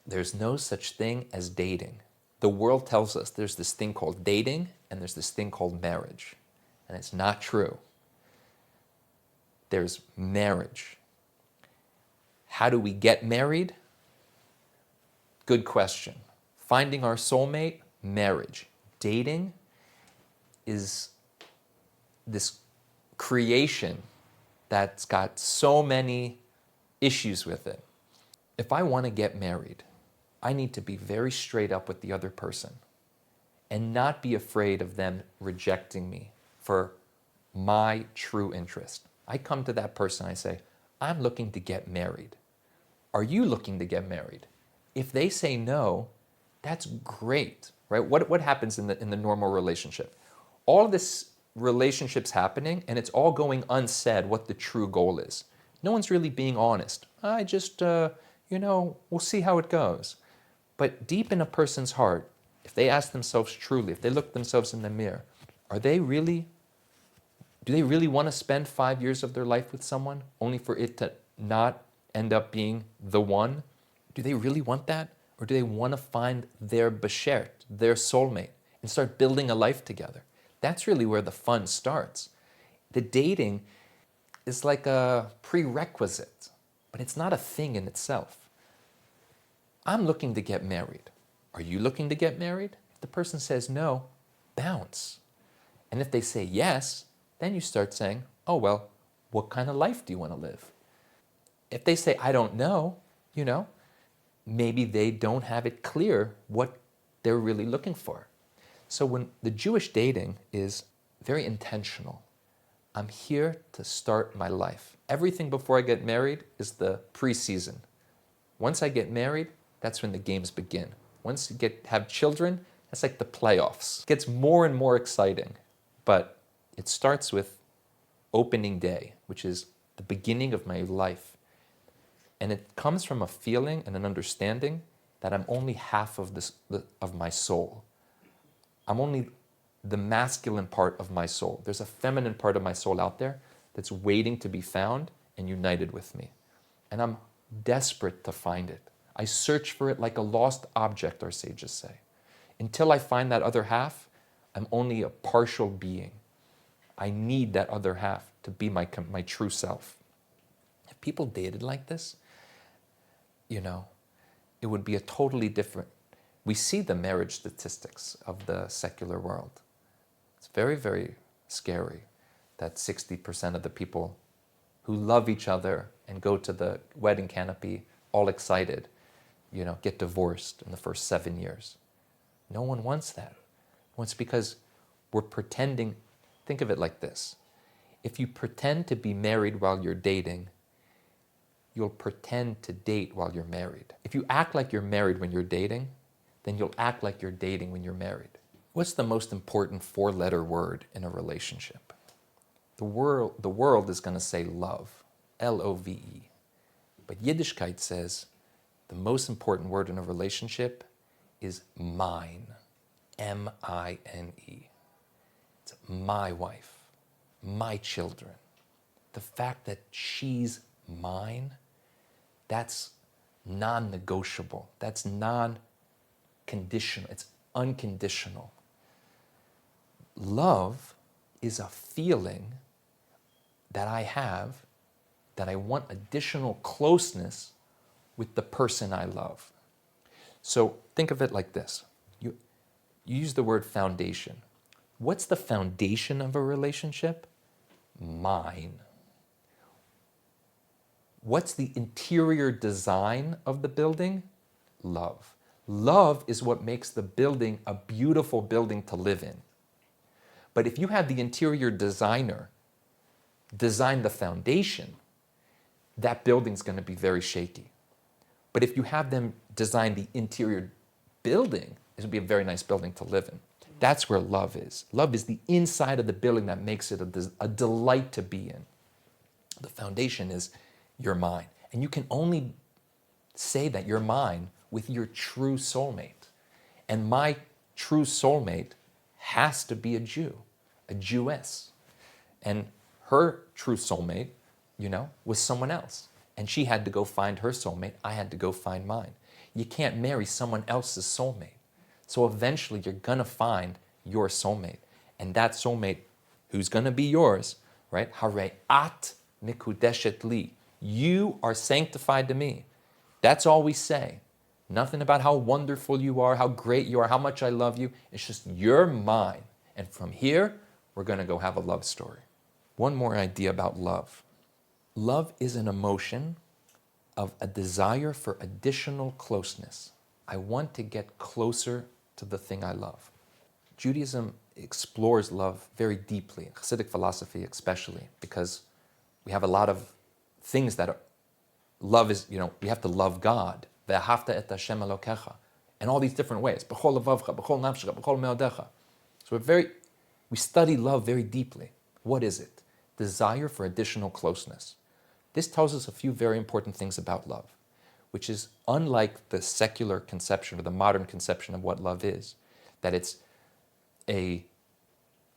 There's no such thing as dating. The world tells us there's this thing called dating and there's this thing called marriage. And it's not true. There's marriage. How do we get married? Good question. Finding our soulmate, marriage. Dating is this creation that's got so many issues with it. If I want to get married, I need to be very straight up with the other person and not be afraid of them rejecting me for my true interest. I come to that person, I say, I'm looking to get married. Are you looking to get married? If they say no, that's great, right? What happens in the normal relationship? All of this relationship's happening and it's all going unsaid what the true goal is. No one's really being honest. I just, we'll see how it goes. But deep in a person's heart, if they ask themselves truly, if they look themselves in the mirror, do they really want to spend 5 years of their life with someone only for it to not end up being the one? Do they really want that? Or do they want to find their beshert, their soulmate, and start building a life together? That's really where the fun starts. The dating is like a prerequisite, but it's not a thing in itself. I'm looking to get married. Are you looking to get married? If the person says no, bounce. And if they say yes, then you start saying, oh, well, what kind of life do you want to live? If they say, I don't know, maybe they don't have it clear what they're really looking for. So when the Jewish dating is very intentional, I'm here to start my life. Everything before I get married is the pre-season. Once I get married, that's when the games begin. Once you have children, that's like the playoffs. It gets more and more exciting, but it starts with opening day, which is the beginning of my life. And it comes from a feeling and an understanding that I'm only half of my soul. I'm only the masculine part of my soul. There's a feminine part of my soul out there that's waiting to be found and united with me. And I'm desperate to find it. I search for it like a lost object, our sages say. Until I find that other half, I'm only a partial being. I need that other half to be my true self. If people dated like this, it would be a totally different. We see the marriage statistics of the secular world. It's very, very scary that 60% of the people who love each other and go to the wedding canopy all excited, get divorced in the first 7 years. No one wants that. Well, it's because we're pretending. Think of it like this. If you pretend to be married while you're dating, you'll pretend to date while you're married. If you act like you're married when you're dating, then you'll act like you're dating when you're married. What's the most important 4-letter word in a relationship? The world is going to say love, L-O-V-E. But Yiddishkeit says the most important word in a relationship is mine, M-I-N-E. It's my wife, my children. The fact that she's mine, that's non-negotiable. That's non-conditional. It's unconditional. Love is a feeling that I have that I want additional closeness with the person I love. So think of it like this. You use the word foundation. What's the foundation of a relationship? Mine. What's the interior design of the building? Love. Love is what makes the building a beautiful building to live in. But if you have the interior designer design the foundation, that building's going to be very shaky. But if you have them design the interior building, it'll be a very nice building to live in. That's where love is. Love is the inside of the building that makes it a delight to be in. The foundation is you're mine. And you can only say that you're mine with your true soulmate. And my true soulmate has to be a Jew, a Jewess. And her true soulmate, was someone else. And she had to go find her soulmate. I had to go find mine. you can't marry someone else's soulmate. So eventually you're going to find your soulmate. And that soulmate who's going to be yours, right? Hare at mikudeshet li. You are sanctified to me. That's all we say. Nothing about how wonderful you are, how great you are, how much I love you. It's just you're mine. And from here, we're going to go have a love story. One more idea about love. Love is an emotion of a desire for additional closeness. I want to get closer to the thing I love. Judaism explores love very deeply, Hasidic philosophy especially, because we have a lot of things that love is, we have to love God, ve'ahavta et Hashem Elokecha, in all these different ways, b'chol levavcha, b'chol nafshecha, b'chol me'odecha. So we study love very deeply. What is it? Desire for additional closeness. This tells us a few very important things about love, which is unlike the secular conception or the modern conception of what love is, that it's a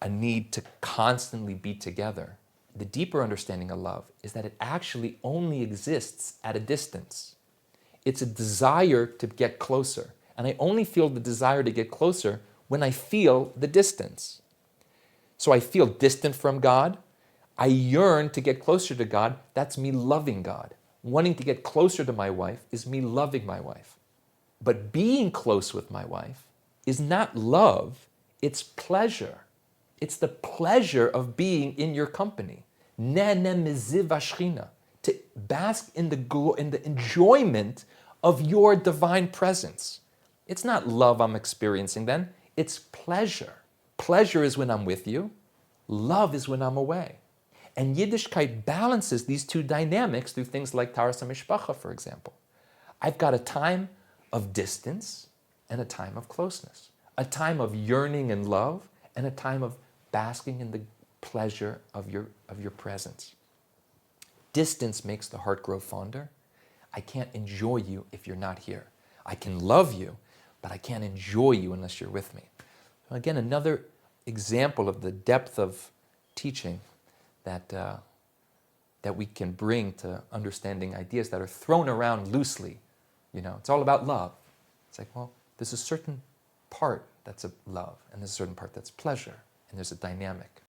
need to constantly be together. The deeper understanding of love is that it actually only exists at a distance. It's a desire to get closer. And I only feel the desire to get closer when I feel the distance. So I feel distant from God. I yearn to get closer to God. That's me loving God. Wanting to get closer to my wife is me loving my wife. But being close with my wife is not love, it's pleasure. It's the pleasure of being in your company. To bask in the enjoyment of your divine presence. It's not love I'm experiencing then, it's pleasure. Pleasure is when I'm with you, love is when I'm away. And Yiddishkeit balances these two dynamics through things like Taras HaMishpacha, for example. I've got a time of distance and a time of closeness. A time of yearning and love and a time of basking in the pleasure of your presence. Distance makes the heart grow fonder. I can't enjoy you if you're not here. I can love you, but I can't enjoy you unless you're with me. Again, another example of the depth of teaching that we can bring to understanding ideas that are thrown around loosely. It's all about love. It's like, well, there's a certain part that's a love, and there's a certain part that's pleasure, and there's a dynamic.